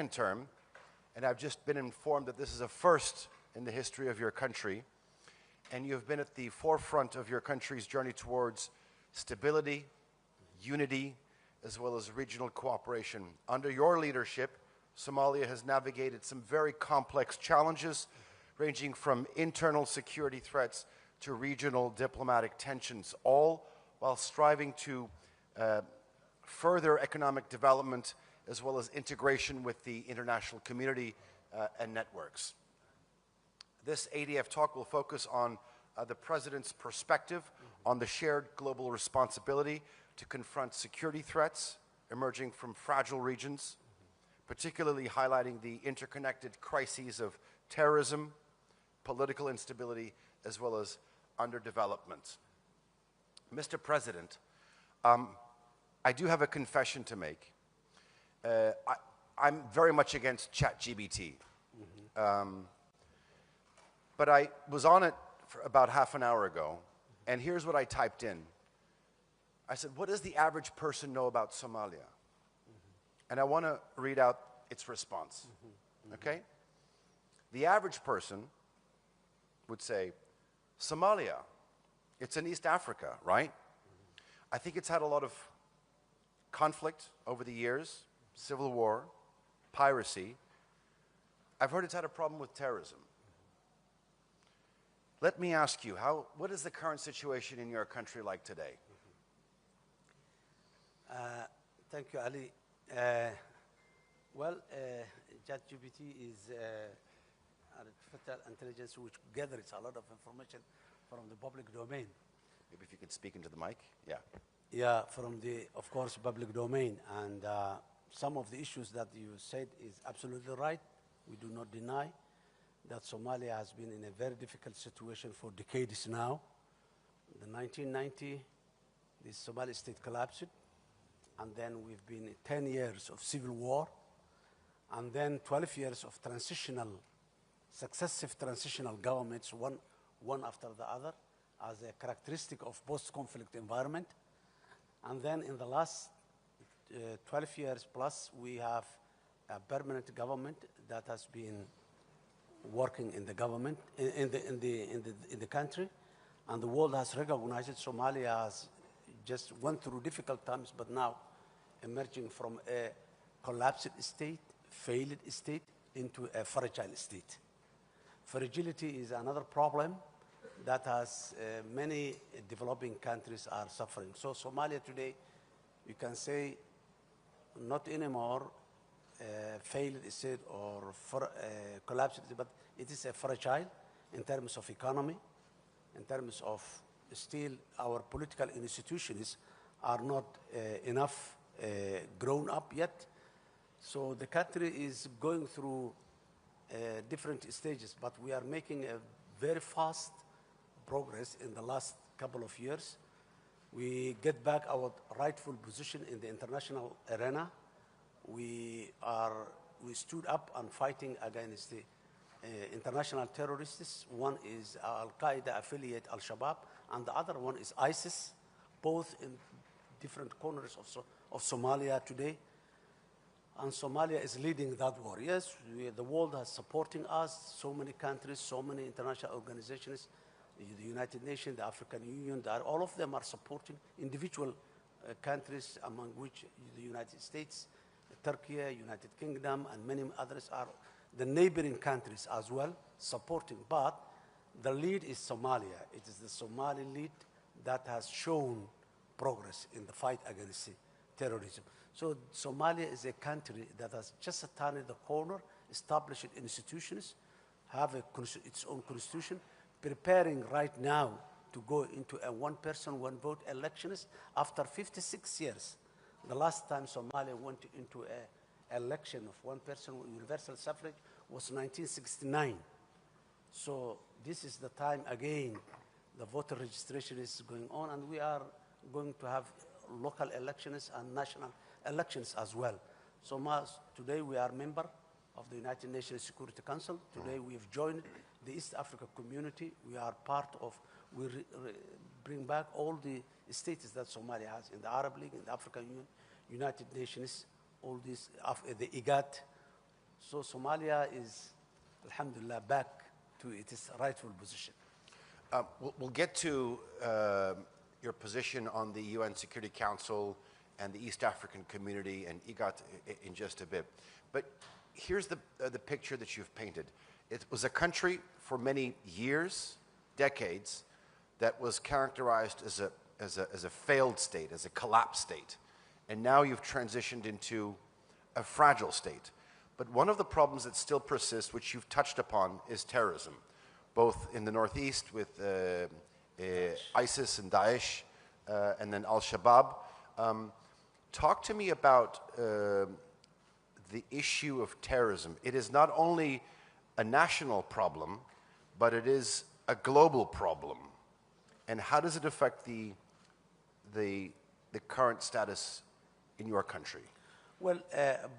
term, and I've just been informed that this is a first in the history of your country, and you've been at the forefront of your country's journey towards stability, unity, as well as regional cooperation. Under your leadership, Somalia has navigated some very complex challenges, ranging from internal security threats to regional diplomatic tensions, all while striving to further economic development as well as integration with the international community and networks. This ADF talk will focus on the President's perspective on the shared global responsibility to confront security threats emerging from fragile regions, particularly highlighting the interconnected crises of terrorism, political instability, as well as underdevelopment. Mr. President, I do have a confession to make. I'm very much against ChatGPT. But I was on it for about half an hour ago, and here's what I typed in. I said, what does the average person know about Somalia? And I want to read out its response, okay? The average person would say, Somalia, it's in East Africa, right? I think it's had a lot of conflict over the years, civil war, piracy. I've heard it's had a problem with terrorism. Let me ask you, what is the current situation in your country like today? Thank you, Ali. ChatGPT is artificial intelligence which gathers a lot of information from the public domain. Maybe if you could speak into the mic, yeah. Yeah, from the, of course, public domain. And some of the issues that you said is absolutely right. We do not deny that Somalia has been in a very difficult situation for decades now. In 1990, the Somali state collapsed, and then we've been 10 years of civil war, and then 12 years of successive transitional governments, one after the other, as a characteristic of post-conflict environment. And then in the last 12 years plus, we have a permanent government that has been working in the government, in the country, and the world has recognized it. Somalia has just went through difficult times, but now emerging from a collapsed state, failed state, into a fragile state. Fragility is another problem that has many developing countries are suffering. So Somalia today, you can say, not anymore failed state or collapsed, but it is a fragile in terms of economy, in terms of still our political institutions are not enough grown up yet. So the country is going through different stages, but we are making a very fast progress in the last couple of years. We get back our rightful position in the international arena. We stood up and fighting against the international terrorists. One is Al-Qaeda affiliate al-Shabaab, and the other one is ISIS, both in different corners of Somalia today. And Somalia is leading that war. Yes, the world is supporting us, so many countries, so many international organizations, the United Nations, the African Union, all of them are supporting individual countries, among which the United States, Turkey, United Kingdom, and many others are the neighboring countries as well supporting. But the lead is Somalia. It is the Somali lead that has shown progress in the fight against terrorism. So Somalia is a country that has just turned the corner, established institutions, have its own constitution, preparing right now to go into a one-person, one-vote elections after 56 years. The last time Somalia went into an election of one-person, universal suffrage was 1969. So this is the time again the voter registration is going on, and we are going to have local elections and national elections as well. So today we are a member of the United Nations Security Council. Today we have joined the East Africa community. We are part of, we bring back all the status that Somalia has in the Arab League, in the African Union, United Nations, all these, the IGAD, So Somalia is, alhamdulillah, back to its rightful position. We'll get to your position on the UN Security Council and the East African community and IGAT in just a bit. But here's the picture that you've painted. It was a country for many years, decades, that was characterized as a failed state, as a collapsed state. And now you've transitioned into a fragile state. But one of the problems that still persists, which you've touched upon, is terrorism, both in the northeast with ISIS and Daesh, and then al-Shabaab. Talk to me about the issue of terrorism. It is not only a national problem, but it is a global problem. And how does it affect the current status in your country? Well,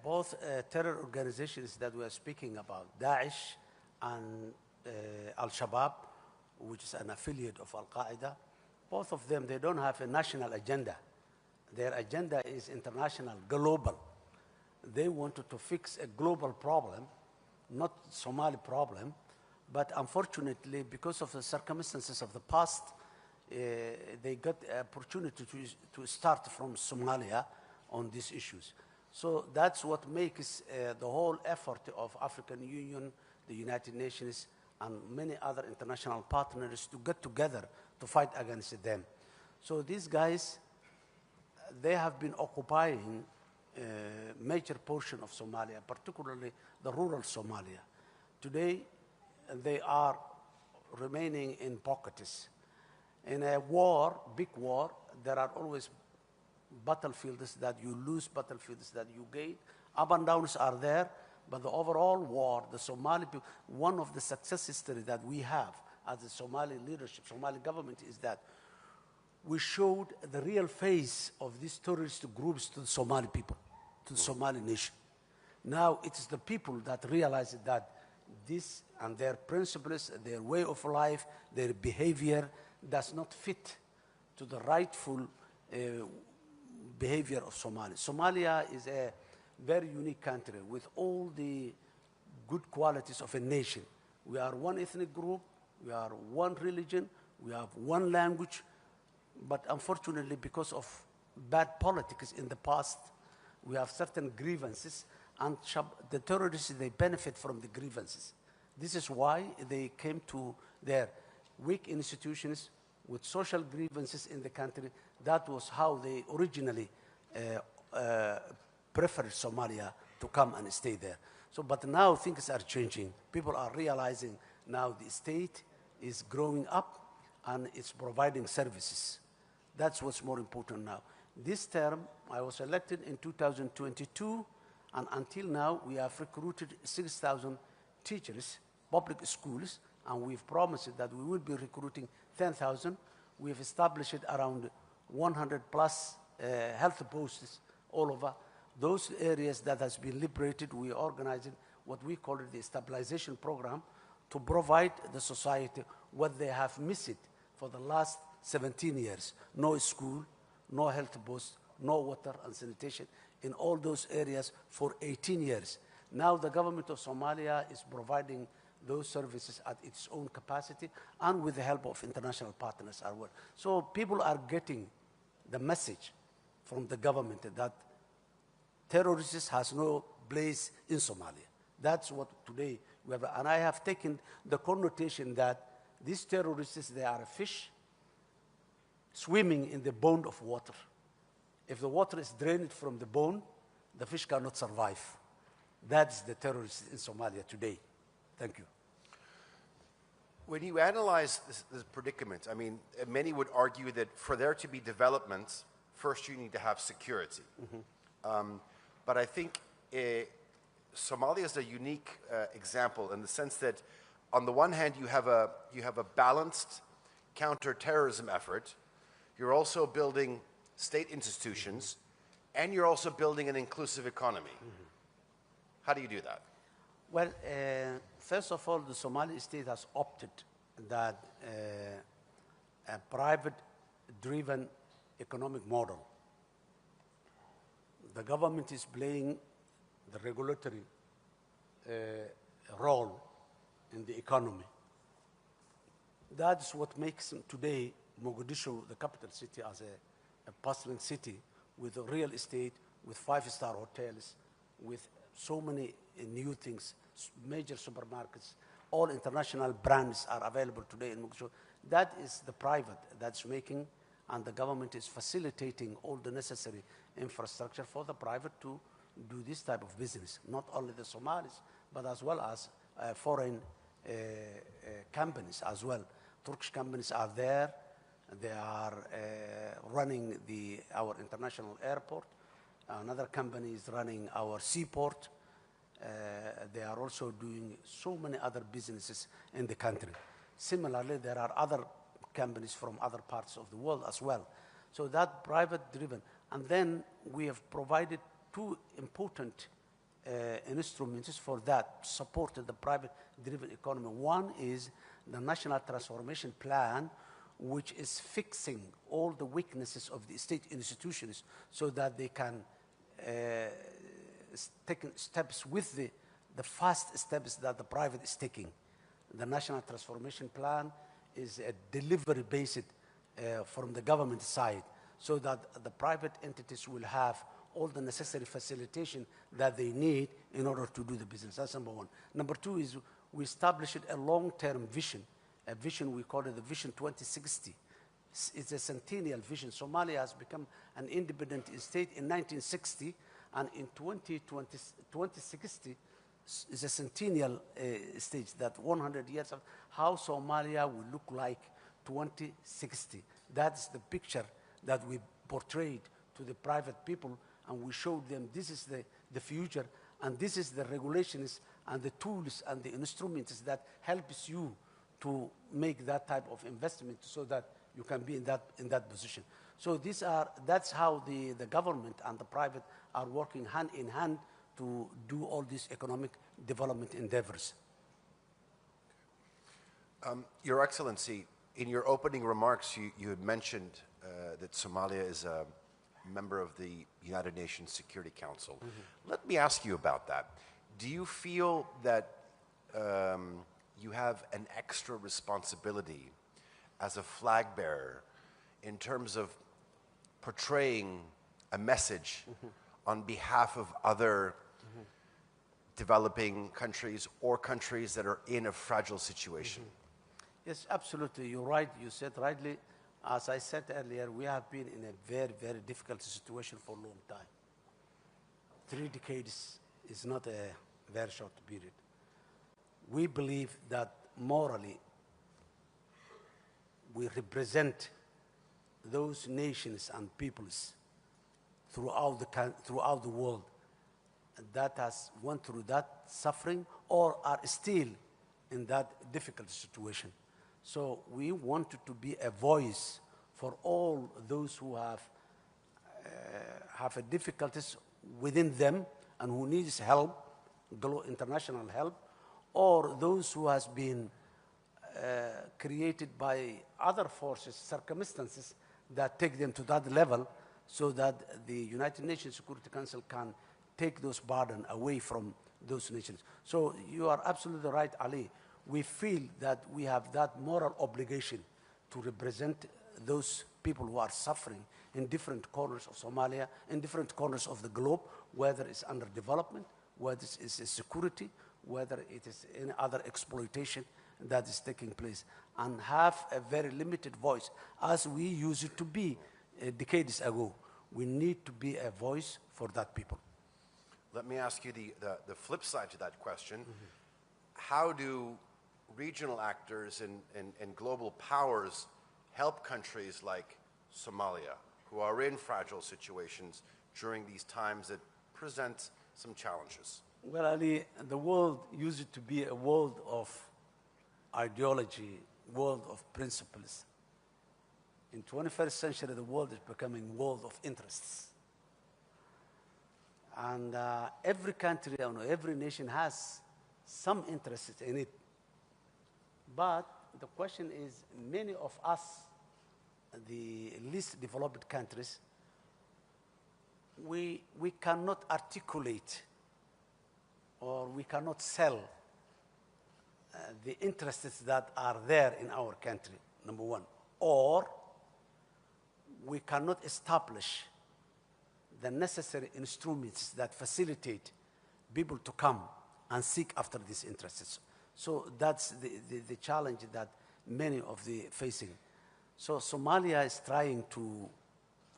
both terror organizations that we are speaking about, Daesh and al-Shabaab, which is an affiliate of Al-Qaeda, both of them, they don't have a national agenda. Their agenda is international, global. They wanted to fix a global problem, not Somali problem, but unfortunately, because of the circumstances of the past, they got the opportunity to start from Somalia on these issues. So that's what makes the whole effort of African Union, the United Nations, and many other international partners to get together to fight against them. So these guys, they have been occupying a major portion of Somalia, particularly the rural Somalia. Today, they are remaining in pockets. In a war, big war, there are always battlefields that you lose, battlefields that you gain. Up and downs are there, but the overall war, the Somali people, one of the success stories that we have as the Somali leadership, Somali government, is that we showed the real face of these terrorist groups to the Somali people, to the Somali nation. Now it is the people that realize that this and their principles, their way of life, their behavior does not fit to the rightful behavior of Somalia. Somalia is a very unique country with all the good qualities of a nation. We are one ethnic group, we are one religion, we have one language, but unfortunately because of bad politics in the past, we have certain grievances, and the terrorists, they benefit from the grievances. This is why they came to their weak institutions with social grievances in the country. That was how they originally preferred Somalia to come and stay there. So, but now things are changing. People are realizing now the state is growing up and it's providing services. That's what's more important now. This term, I was elected in 2022, and until now, we have recruited 6,000 teachers, public schools, and we've promised that we will be recruiting 10,000. We've established around 100 plus health posts all over. Those areas that has been liberated, we organized what we call the stabilization program to provide the society what they have missed for the last 17 years. No school, no health post, no water and sanitation in all those areas for 18 years. Now the government of Somalia is providing those services at its own capacity and with the help of international partners as well. So people are getting the message from the government that terrorists has no place in Somalia. That's what today we have. And I have taken the connotation that these terrorists, they are a fish swimming in the bone of water. If the water is drained from the bone, the fish cannot survive. That's the terrorists in Somalia today. Thank you. When you analyze this predicament, I mean, many would argue that for there to be development, first you need to have security. Mm-hmm. But I think Somalia is a unique example in the sense that on the one hand, you have a balanced counterterrorism effort. You're also building state institutions, and you're also building an inclusive economy. Mm-hmm. How do you do that? Well, first of all, the Somali state has opted that a private-driven economic model. The government is playing the regulatory role in the economy. That's what makes today Mogadishu, the capital city, as a bustling city with a real estate, with five-star hotels, with so many new things, major supermarkets, all international brands are available today in Mogadishu. That is the private that's making, and the government is facilitating all the necessary infrastructure for the private to do this type of business, not only the Somalis, but as well as foreign companies as well. Turkish companies are there. They are running our international airport. Another company is running our seaport. They are also doing so many other businesses in the country. Similarly, there are other companies from other parts of the world as well. So that private-driven. And then we have provided two important instruments for that, supported the private-driven economy. One is the National Transformation Plan, which is fixing all the weaknesses of the state institutions so that they can take steps with the fast steps that the private is taking. The National Transformation Plan is a delivery based from the government side so that the private entities will have all the necessary facilitation that they need in order to do the business. That's number one. Number two is we established a long-term vision, a vision we call it the Vision 2060. It's a centennial vision. Somalia has become an independent state in 1960, and in 2060 is a centennial stage, that 100 years of how Somalia will look like 2060. That's the picture that we portrayed to the private people, and we showed them this is the future, and this is the regulations and the tools and the instruments that helps you to make that type of investment so that you can be in that position. So that's how the government and the private are working hand in hand to do all these economic development endeavors. Your Excellency, in your opening remarks, you had mentioned that Somalia is a member of the United Nations Security Council. Mm-hmm. Let me ask you about that. Do you feel that you have an extra responsibility as a flag bearer in terms of portraying a message mm-hmm. on behalf of other mm-hmm. developing countries or countries that are in a fragile situation? Mm-hmm. Yes, absolutely. You're right. You said rightly. As I said earlier, we have been in a very, very difficult situation for a long time. 3 decades is not a very short period. We believe that morally we represent those nations and peoples throughout the world that has went through that suffering or are still in that difficult situation. So we wanted to be a voice for all those who have difficulties within them and who needs help, international help, or those who has been created by other forces, circumstances that take them to that level so that the United Nations Security Council can take those burdens away from those nations. So you are absolutely right, Ali. We feel that we have that moral obligation to represent those people who are suffering in different corners of Somalia, in different corners of the globe, whether it's under development, whether it's security, whether it is any other exploitation that is taking place, and have a very limited voice, as we used to be decades ago. We need to be a voice for that people. Let me ask you the flip side to that question. Mm-hmm. How do regional actors and global powers help countries like Somalia, who are in fragile situations during these times that present some challenges? Well, Ali, the world used to be a world of ideology, world of principles. In 21st century, the world is becoming a world of interests. And every country, every nation has some interest in it. But the question is, many of us, the least developed countries, we cannot articulate or we cannot sell the interests that are there in our country, number one, or we cannot establish the necessary instruments that facilitate people to come and seek after these interests. So that's the challenge that many of the facing. So Somalia is trying to,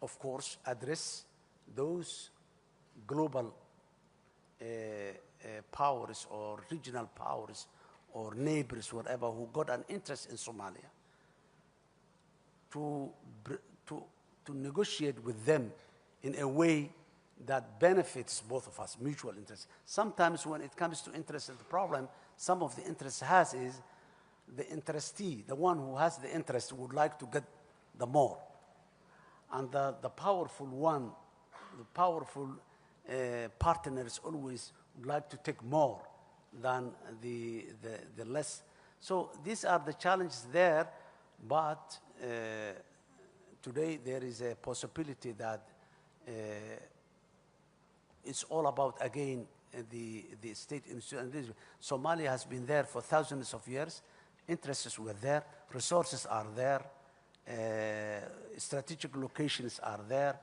of course, address those global powers or regional powers or neighbors, whatever, who got an interest in Somalia, to negotiate with them in a way that benefits both of us, mutual interest. Sometimes when it comes to interest, the problem some of the interest has is the interestee, the one who has the interest, would like to get the more. And the powerful one, the powerful partners always would like to take more than the less. So these are the challenges there, but today there is a possibility that it's all about, again, the state institution. Somalia has been there for thousands of years. Interests were there. Resources are there. Strategic locations are there.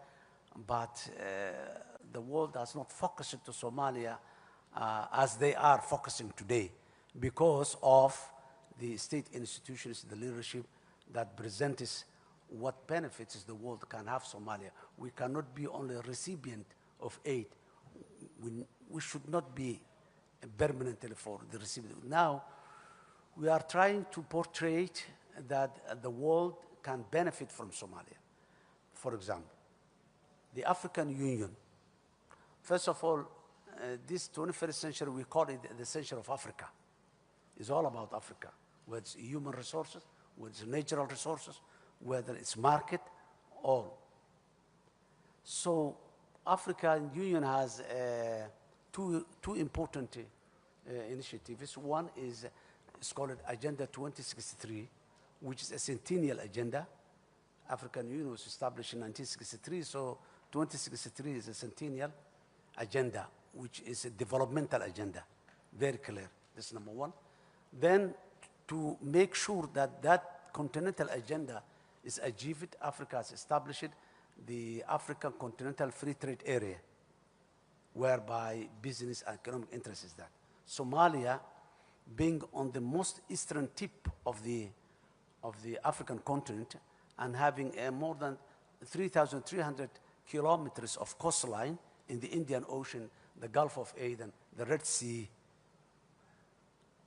But the world has not focused to Somalia as they are focusing today because of the state institutions, the leadership that presents what benefits the world can have Somalia. We cannot be only a recipient of aid. We should not be permanently for the recipient. Now, we are trying to portray that the world can benefit from Somalia. For example, the African Union. First of all, this 21st century, we call it the century of Africa. It's all about Africa, whether it's human resources, whether it's natural resources, whether it's market, all. So African Union has two important initiatives. One is, it's called Agenda 2063, which is a centennial agenda. African Union was established in 1963, so 2063 is a centennial agenda, which is a developmental agenda, very clear. That's number one. Then to make sure that that continental agenda is achieved, Africa has established the African Continental Free Trade Area, whereby business and economic interest is that. Somalia, being on the most eastern tip of the African continent and having more than 3,300 kilometers of coastline in the Indian Ocean, the Gulf of Aden, the Red Sea,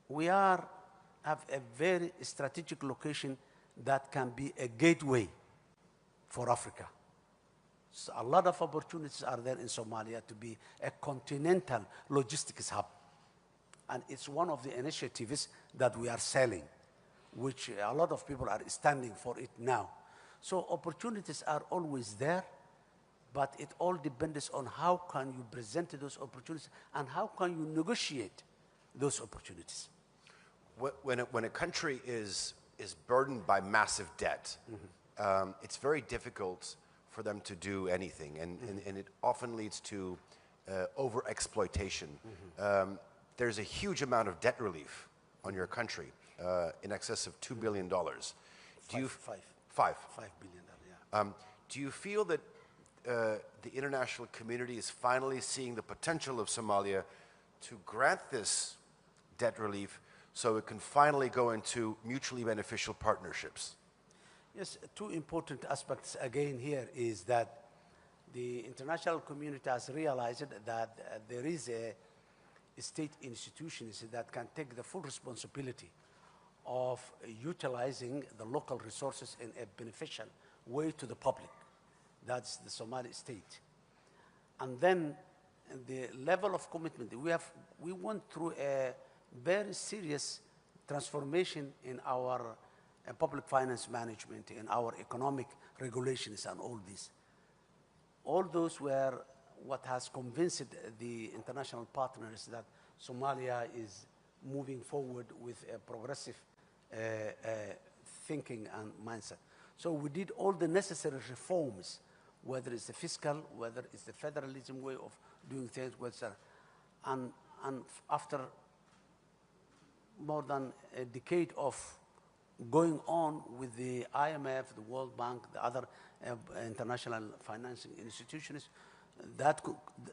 we have a very strategic location that can be a gateway for Africa. So a lot of opportunities are there in Somalia to be a continental logistics hub. And it's one of the initiatives that we are selling, which a lot of people are standing for it now. So opportunities are always there, but it all depends on how can you present those opportunities and how can you negotiate those opportunities. When a country is burdened by massive debt, it's very difficult for them to do anything, and it often leads to over-exploitation. There's a huge amount of debt relief on your country, in excess of $2 billion. $5 billion, yeah. Do you feel that the international community is finally seeing the potential of Somalia to grant this debt relief so it can finally go into mutually beneficial partnerships? Yes, two important aspects again here is that the international community has realized that there is a state institutions that can take the full responsibility of utilizing the local resources in a beneficial way to the public. That's the Somali state. And then the level of commitment, we went through a very serious transformation in our public finance management, in our economic regulations and all this. All those were what has convinced the international partners that Somalia is moving forward with a progressive thinking and mindset. So we did all the necessary reforms, whether it's the fiscal, whether it's the federalism way of doing things, and and after more than a decade of going on with the IMF, the World Bank, the other international financing institutions, that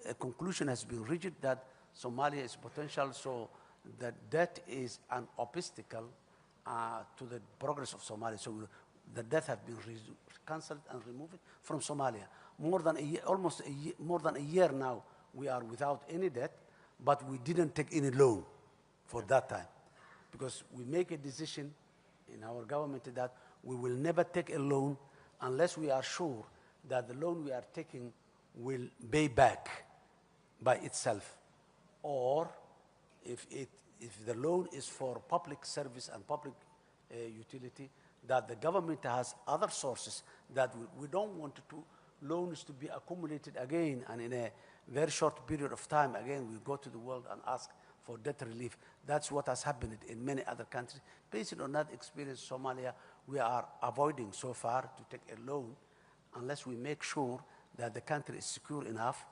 a conclusion has been reached that Somalia is potential, so that debt is an obstacle to the progress of Somalia. So the debt has been cancelled and removed from Somalia. More than a year, almost a year, more than a year now, we are without any debt, but we didn't take any loan for that time, because we make a decision in our government that we will never take a loan unless we are sure that the loan we are taking will pay back by itself, or if the loan is for public service and public utility, that the government has other sources that we don't want loans to be accumulated again, and in a very short period of time, again, we go to the world and ask for debt relief. That's what has happened in many other countries. Based on that experience, Somalia, we are avoiding so far to take a loan unless we make sure that the country is secure enough,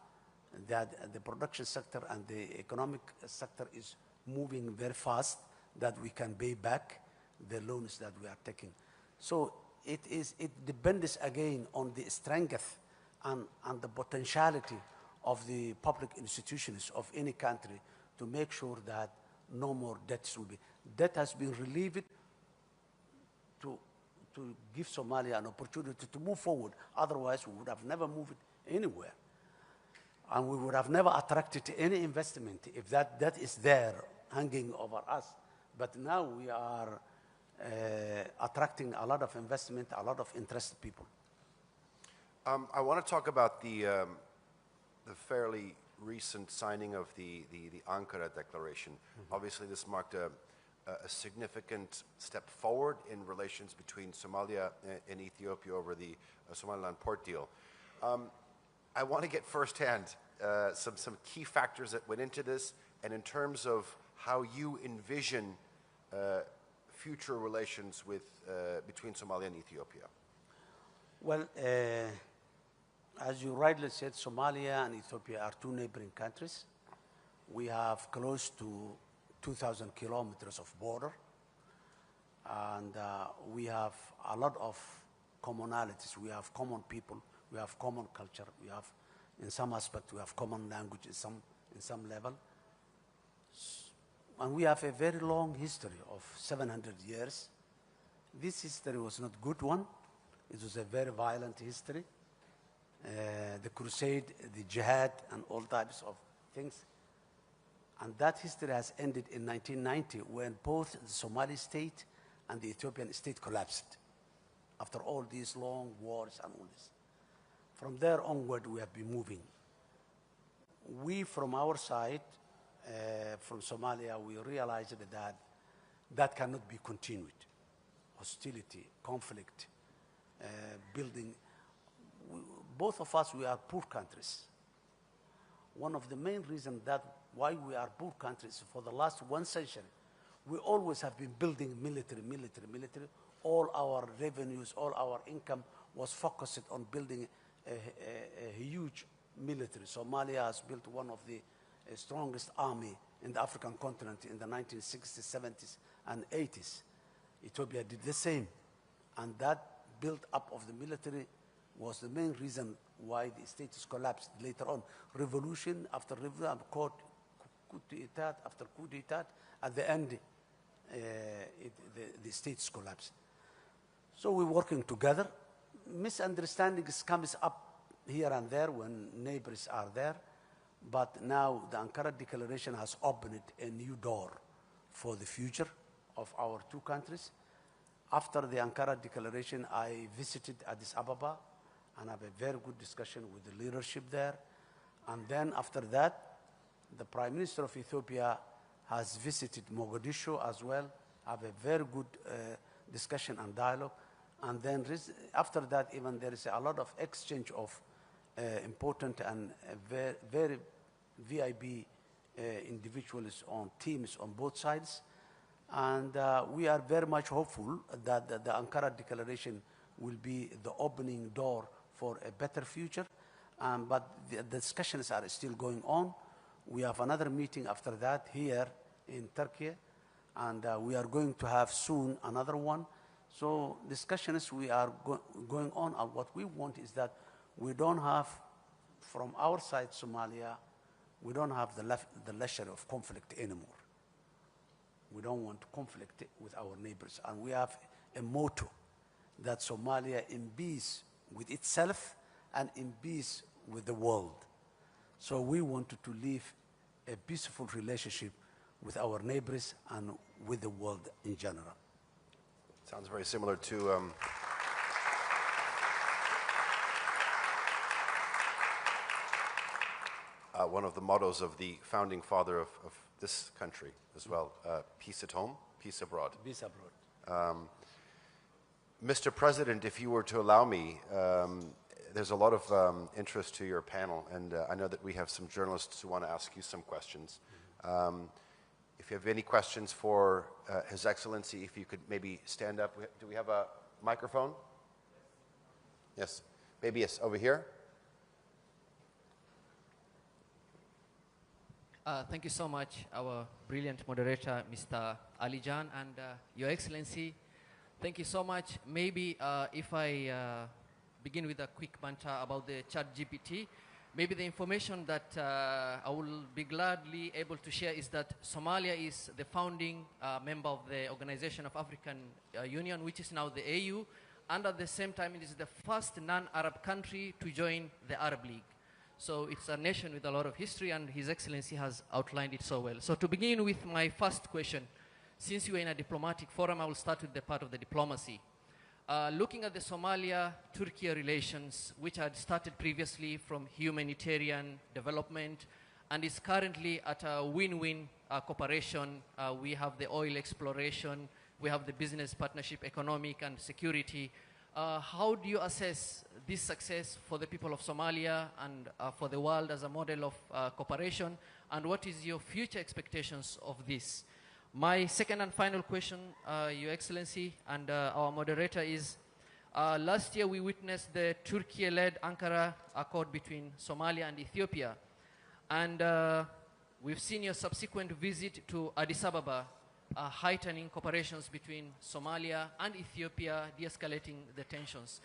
that the production sector and the economic sector is moving very fast, that we can pay back the loans that we are taking. So it depends again on the strength and the potentiality of the public institutions of any country to make sure that no more debts will be. Debt has been relieved to give Somalia an opportunity to move forward. Otherwise, we would have never moved anywhere. And we would have never attracted any investment if that debt is there hanging over us. But now we are attracting a lot of investment, a lot of interested people. I want to talk about the fairly recent signing of the Ankara Declaration. Obviously, this marked a significant step forward in relations between Somalia and Ethiopia over the Somaliland port deal. I want to get firsthand some key factors that went into this, and in terms of how you envision future relations between Somalia and Ethiopia. Well, as you rightly said, Somalia and Ethiopia are two neighboring countries. We have close to 2,000 kilometers of border, and we have a lot of commonalities. We have common people, we have common culture, we have, in some aspect, we have common language in some level. And we have a very long history of 700 years. This history was not a good one. It was a very violent history. The crusade, the jihad, and all types of things. And that history has ended in 1990 when both the Somali state and the Ethiopian state collapsed after all these long wars and all this. From there onward, we have been moving. We, from our side, from Somalia, we realized that that cannot be continued. Hostility, conflict, building. Both of us, we are poor countries. One of the main reasons why we are poor countries for the last 1 century, we always have been building military. All our revenues, all our income was focused on building a huge military. Somalia has built one of the strongest army in the African continent in the 1960s, 70s, and 80s. Ethiopia did the same. And that build-up of the military was the main reason why the states collapsed later on. Revolution after revolution, coup d'etat after coup d'etat, at the end, the states collapsed. So we're working together. Misunderstandings comes up here and there when neighbors are there. But now the Ankara Declaration has opened a new door for the future of our two countries. After the Ankara Declaration, I visited Addis Ababa and have a very good discussion with the leadership there. And then after that, the Prime Minister of Ethiopia has visited Mogadishu as well, have a very good discussion and dialogue. And then after that, even there is a lot of exchange of important and very VIB individuals on teams on both sides. And we are very much hopeful that the Ankara Declaration will be the opening door for a better future. But the discussions are still going on. We have another meeting after that here in Turkey, and we are going to have soon another one. So discussions we are going on, and what we want is that we don't have, from our side, Somalia, we don't have the leisure of conflict anymore. We don't want to conflict with our neighbors. And we have a motto that Somalia in peace with itself and in peace with the world. So we wanted to live a peaceful relationship with our neighbors and with the world in general. Sounds very similar to one of the mottos of the founding father of this country as well, peace at home, peace abroad. Peace abroad. Mr. President, if you were to allow me, there's a lot of interest to your panel, and I know that we have some journalists who want to ask you some questions. If you have any questions for His Excellency, if you could maybe stand up. Do we have a microphone? Yes. Maybe yes, over here. Thank you so much, our brilliant moderator, Mr. Ali Jan, and Your Excellency. Thank you so much. Maybe if I begin with a quick banter about the ChatGPT, maybe the information that I will be gladly able to share is that Somalia is the founding member of the Organization of African Union, which is now the AU, and at the same time it is the first non-Arab country to join the Arab League. So it's a nation with a lot of history, and His Excellency has outlined it so well. So to begin with my first question, since you are in a diplomatic forum, I will start with the part of the diplomacy. Looking at the Somalia-Turkey relations, which had started previously from humanitarian development and is currently at a win-win cooperation. We have the oil exploration, we have the business partnership, economic and security. How do you assess this success for the people of Somalia and for the world as a model of cooperation? And what is your future expectations of this? My second and final question, Your Excellency, and our moderator is, last year we witnessed the Turkey-led Ankara Accord between Somalia and Ethiopia. And we've seen your subsequent visit to Addis Ababa, heightening cooperations between Somalia and Ethiopia, de-escalating the tensions.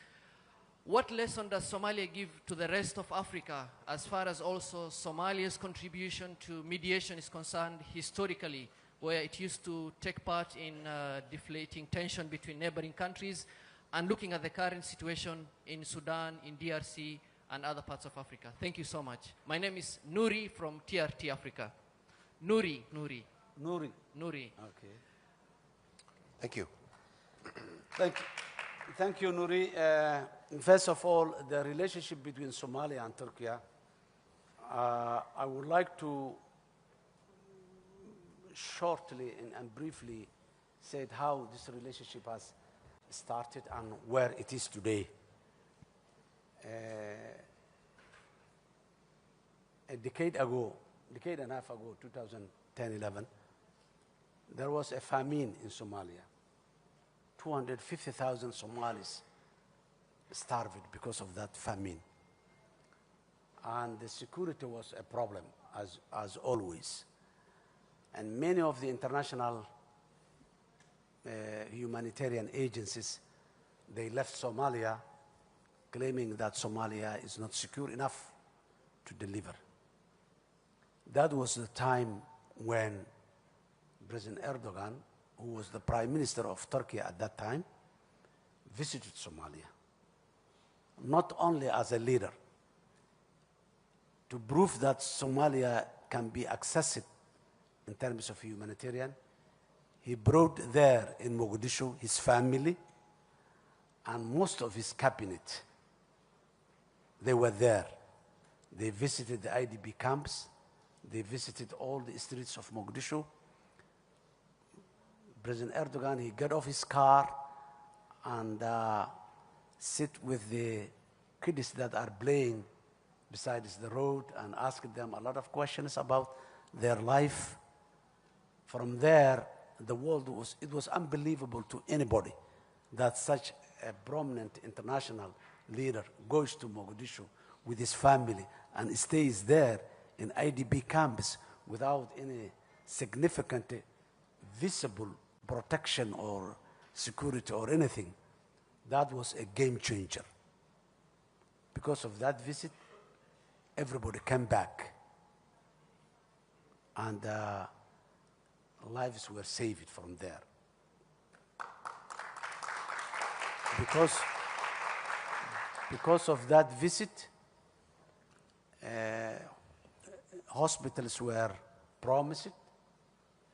What lesson does Somalia give to the rest of Africa as far as also Somalia's contribution to mediation is concerned historically, where it used to take part in deflating tension between neighboring countries, and looking at the current situation in Sudan, in DRC, and other parts of Africa? Thank you so much. My name is Nuri from TRT Africa. Nuri. Okay. Thank you. Thank you, Nuri. First of all, the relationship between Somalia and Turkey, I would like to shortly and briefly say how this relationship has started and where it is today. A decade and a half ago, 2010-11, there was a famine in Somalia. 250,000 Somalis starved because of that famine. And the security was a problem, as always. And many of the international humanitarian agencies, they left Somalia claiming that Somalia is not secure enough to deliver. That was the time when President Erdogan, who was the Prime Minister of Turkey at that time, visited Somalia. Not only as a leader, to prove that Somalia can be accessed in terms of humanitarian, he brought there in Mogadishu his family and most of his cabinet. They were there. They visited the IDP camps. They visited all the streets of Mogadishu. President Erdogan, he got off his car and sit with the kids that are playing beside the road and asked them a lot of questions about their life. From there, the world it was unbelievable to anybody that such a prominent international leader goes to Mogadishu with his family and stays there in IDP camps without any significant visible protection or security or anything, that was a game changer. Because of that visit, everybody came back, and lives were saved from there. Because of that visit, hospitals were promised,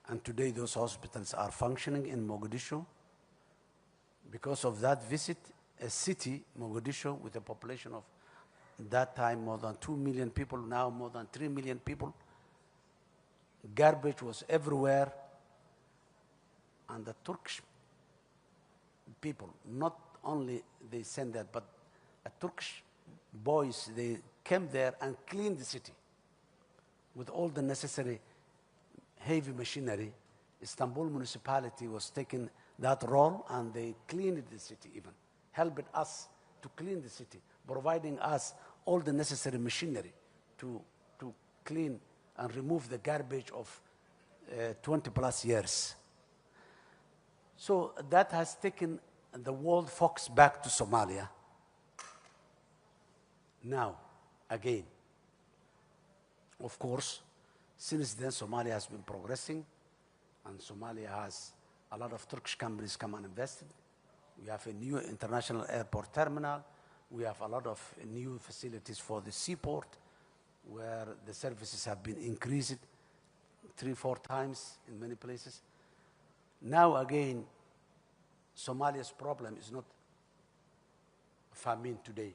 and today those hospitals are functioning in Mogadishu. Because of that visit, a city, Mogadishu, with a population of that time more than 2 million people, now more than 3 million people, garbage was everywhere, and the Turkish people, not only they sent that, but Turkish boys, they came there and cleaned the city with all the necessary heavy machinery. Istanbul municipality was taking that role, and they cleaned the city even, helped us to clean the city, providing us all the necessary machinery to clean and remove the garbage of 20 plus years. So that has taken the world focus back to Somalia. Now, again, of course, since then Somalia has been progressing, and Somalia has a lot of Turkish companies come and invested. We have a new international airport terminal. We have a lot of new facilities for the seaport, where the services have been increased 3-4 times in many places. Now again, Somalia's problem is not famine today.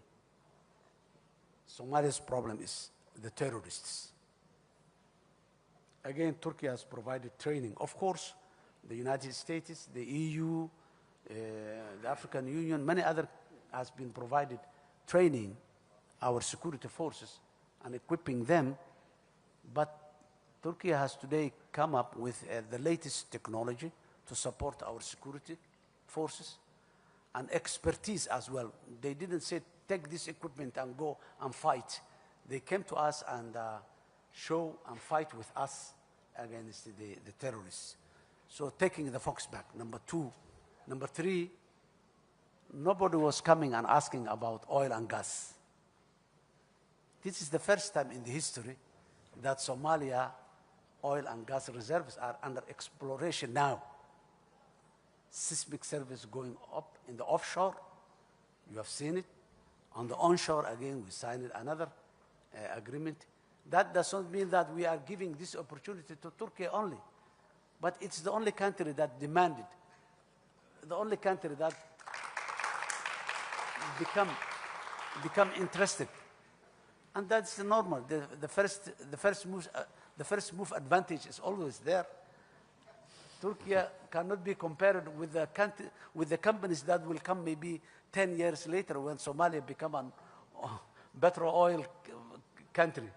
Somalia's problem is the terrorists. Again, Turkey has provided training. Of course, the United States, the EU, the African Union, many other has been provided training our security forces and equipping them. But Turkey has today come up with the latest technology to support our security forces and expertise as well. They didn't say, take this equipment and go and fight. They came to us and show and fight with us against the terrorists. So taking the focus back, number 2. Number 3, nobody was coming and asking about oil and gas. This is the first time in the history that Somalia oil and gas reserves are under exploration now. Seismic service going up in the offshore, you have seen it. On the onshore, again, we signed another agreement. That does not mean that we are giving this opportunity to Turkey only, but it's the only country that demanded, the only country that become interested, and that's normal. The first move advantage is always there. Turkey cannot be compared with the companies that will come maybe 10 years later when Somalia become a better oil country.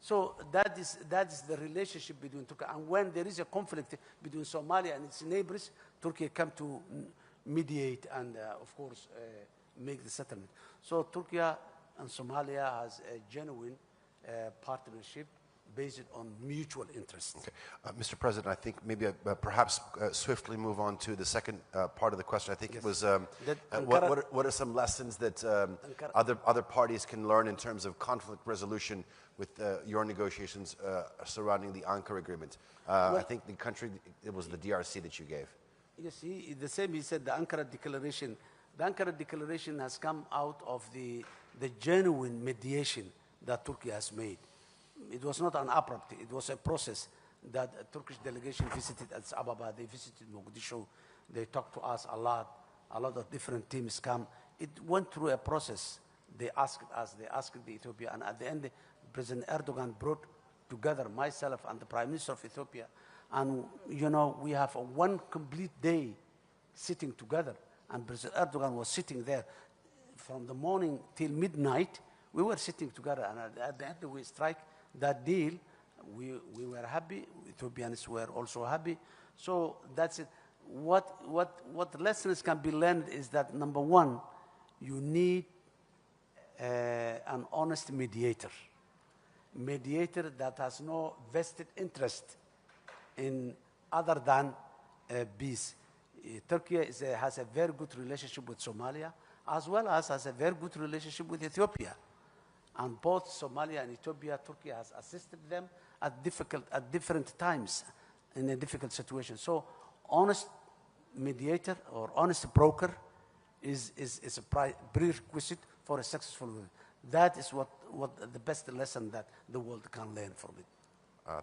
So that is the relationship between Turkey. And when there is a conflict between Somalia and its neighbors, Turkey come to mediate and, of course, make the settlement. So Turkey and Somalia has a genuine partnership based on mutual interest. Okay. Mr. President, I think maybe perhaps swiftly move on to the second part of the question. I think it was, what are some lessons that other parties can learn in terms of conflict resolution with your negotiations surrounding the Ankara agreement? I think the country, it was the DRC that you gave. Yes, the same he said, the Ankara Declaration. The Ankara Declaration has come out of the genuine mediation that Turkey has made. It was not an abrupt, it was a process that a Turkish delegation visited Addis Ababa, they visited Mogadishu, they talked to us a lot of different teams come. It went through a process. They asked us, they asked the Ethiopia, and at the end, President Erdogan brought together myself and the Prime Minister of Ethiopia, and you know, we have a one complete day sitting together, and President Erdogan was sitting there from the morning till midnight. We were sitting together, and at the end we strike that deal. We were happy. Ethiopians were also happy. So that's it. What lessons can be learned is that, number one, you need an honest mediator. mediator that has no vested interest in other than peace. Turkey has a very good relationship with Somalia, as well as has a very good relationship with Ethiopia. And both Somalia and Ethiopia, Turkey has assisted them at different times in a difficult situation. So honest mediator or honest broker is a prerequisite for a successful war. That is what the best lesson that the world can learn from it.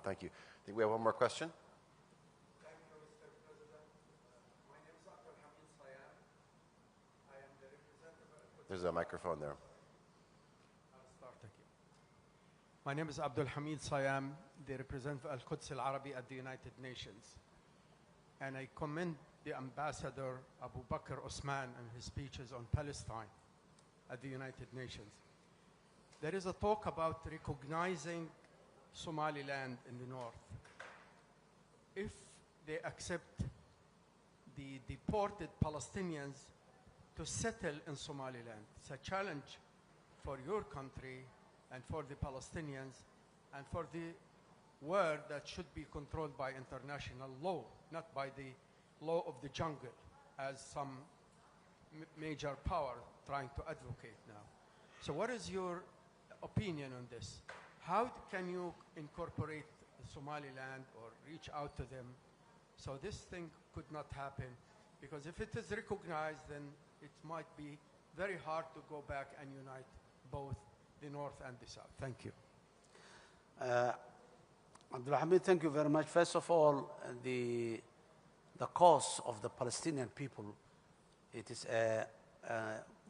Thank you. I think we have one more question. Thank you, Mr. President. My name is Abdul Hamid Sayam. I am the representative. There's a microphone there. I'll start. Thank you. My name is Abdul Hamid Sayam, the representative of Al-Quds Al-Arabi at the United Nations. And I commend the Ambassador Abu Bakr Osman and his speeches on Palestine at the United Nations. There is a talk about recognizing Somaliland in the north. If they accept the deported Palestinians to settle in Somaliland, it's a challenge for your country and for the Palestinians and for the world that should be controlled by international law, not by the law of the jungle, as some major power trying to advocate now. So what is your opinion on this? How can you incorporate Somaliland or reach out to them so this thing could not happen? Because if it is recognized, then it might be very hard to go back and unite both the north and the south. Thank you. Abdul Hamid, thank you very much. First of all, the cause of the Palestinian people, it is a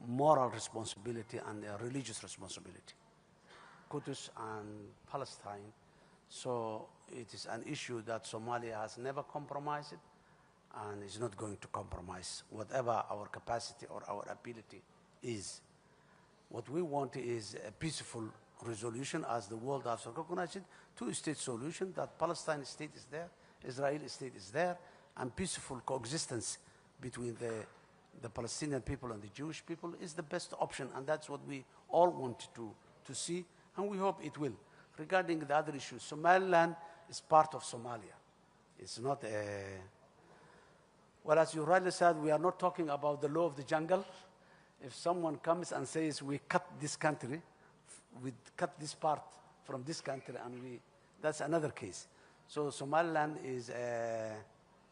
moral responsibility and a religious responsibility. Qudus and Palestine. So it is an issue that Somalia has never compromised and is not going to compromise, whatever our capacity or our ability is. What we want is a peaceful resolution, as the world has recognized it, two-state solution, that Palestine state is there, Israeli state is there, and peaceful coexistence between the Palestinian people and the Jewish people is the best option, and that's what we all want to see, and we hope it will. Regarding the other issues, Somaliland is part of Somalia. It's not a... Well, as you rightly said, we are not talking about the law of the jungle. If someone comes and says, we cut this country, we cut this part from this country, and that's another case. So Somaliland is a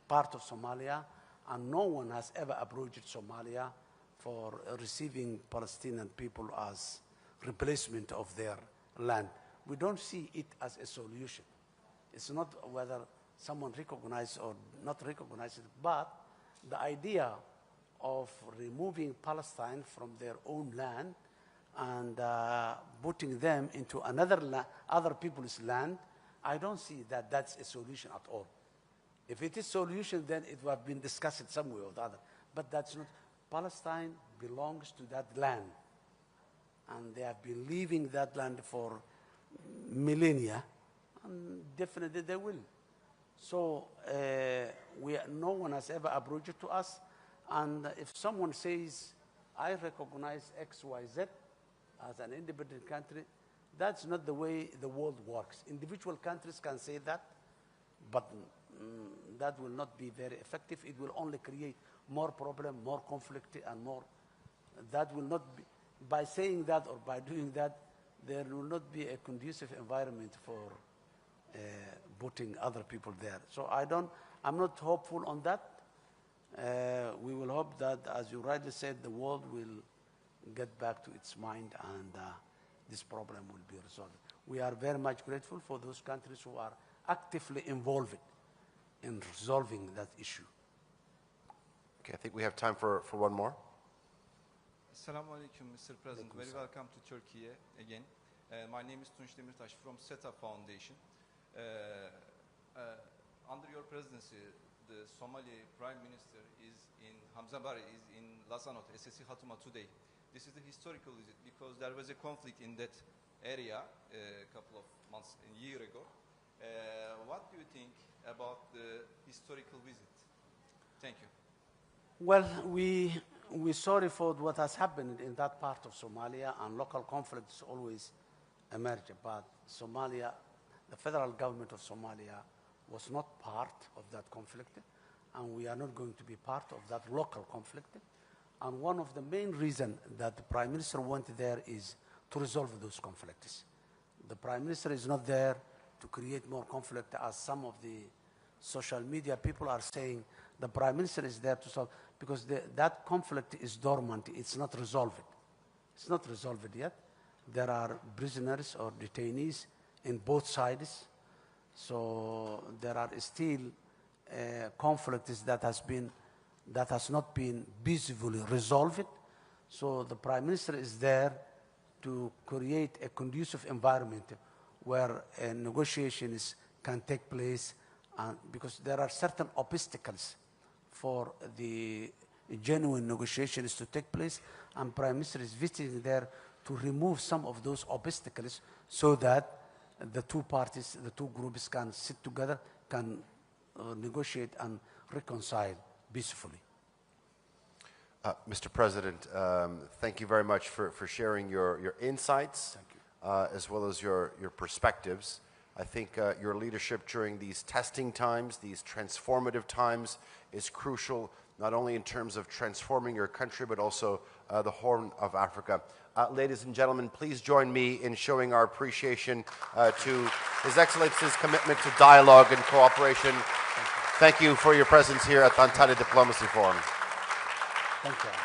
part of Somalia, and no one has ever approached Somalia for receiving Palestinian people as replacement of their land. We don't see it as a solution. It's not whether someone recognizes or not recognizes it, but the idea of removing Palestine from their own land and putting them into other people's land, I don't see that that's a solution at all. If it is a solution, then it would have been discussed some way or the other. But that's not. Palestine belongs to that land. And they have been leaving that land for millennia, and definitely they will. So no one has ever approached it to us. And if someone says, I recognize X, Y, Z as an independent country, that's not the way the world works. Individual countries can say that, but that will not be very effective. It will only create more problem, more conflict, and more. That will not be, by saying that or by doing that, there will not be a conducive environment for putting other people there. So I'm not hopeful on that. We will hope that, as you rightly said, the world will get back to its mind and this problem will be resolved. We are very much grateful for those countries who are actively involved in resolving that issue. Okay, I think we have time for one more. Assalamu alaikum, Mr. President. Very welcome to Turkey again. My name is Tunç Demirtaş from SETA Foundation. Under your presidency, the Somali Prime Minister is in Hamza Barre, is in Lazanot, SSC Hatuma today. This is the historical visit because there was a conflict in that area a couple of months, a year ago. What do you think about the historical visit? Thank you. Well, we're sorry for what has happened in that part of Somalia, and local conflict is always emerged, but Somalia, the federal government of Somalia was not part of that conflict, and we are not going to be part of that local conflict. And one of the main reasons that the Prime Minister went there is to resolve those conflicts. The Prime Minister is not there to create more conflict, as some of the social media people are saying. The Prime Minister is there to solve, because that conflict is dormant, it's not resolved. It's not resolved yet. There are prisoners or detainees in both sides. So there are still conflicts that has not been peacefully resolved. So the Prime Minister is there to create a conducive environment where negotiations can take place, because there are certain obstacles for the genuine negotiations to take place, and Prime Minister is visiting there to remove some of those obstacles so that the two parties, the two groups can sit together, can negotiate and reconcile peacefully. Mr. President, thank you very much for sharing your insights, as well as your perspectives. I think your leadership during these testing times, these transformative times, is crucial, not only in terms of transforming your country, but also the Horn of Africa. Ladies and gentlemen, please join me in showing our appreciation to His Excellency's commitment to dialogue and cooperation. Thank you for your presence here at the Antalya Diplomacy Forum. Thank you.